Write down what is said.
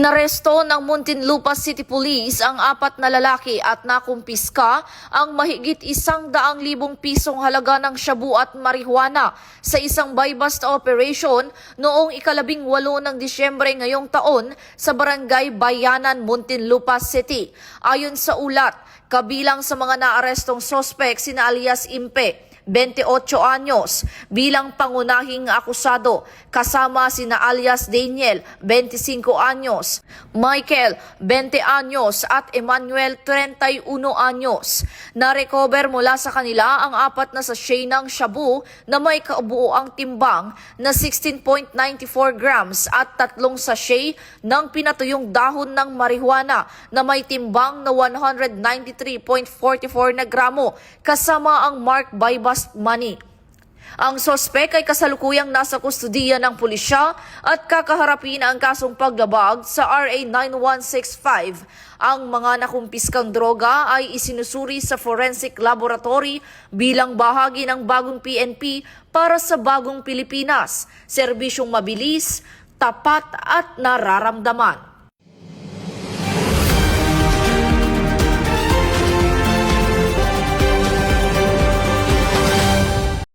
Inaresto ng Muntinlupa City Police ang 4 na lalaki at nakumpiska ang mahigit 100,000 pisong halaga ng shabu at marijuana sa isang buy-bust operation noong ika-18 ng Disyembre ngayong taon sa Barangay Bayanan, Muntinlupa City. Ayon sa ulat, kabilang sa mga naarestong sospek sina alias Impe, 28 anyos, bilang pangunahing akusado, kasama sina alias Daniel, 25 anyos, Michael, 20 anyos at Emmanuel, 31 anyos. Na-recover mula sa kanila ang 4 na sachet ng shabu na may kabuuang timbang na 16.94 grams at 3 sachet ng pinatuyong dahon ng marijuana na may timbang na 193.44 na gramo kasama ang marked buy-bust money. Ang sospek ay kasalukuyang nasa kustudiya ng pulisya at kakaharapin ang kasong paglabag sa RA 9165. Ang mga nakumpiskang droga ay isinusuri sa forensic laboratory bilang bahagi ng bagong PNP para sa bagong Pilipinas, serbisyong mabilis, tapat at nararamdaman.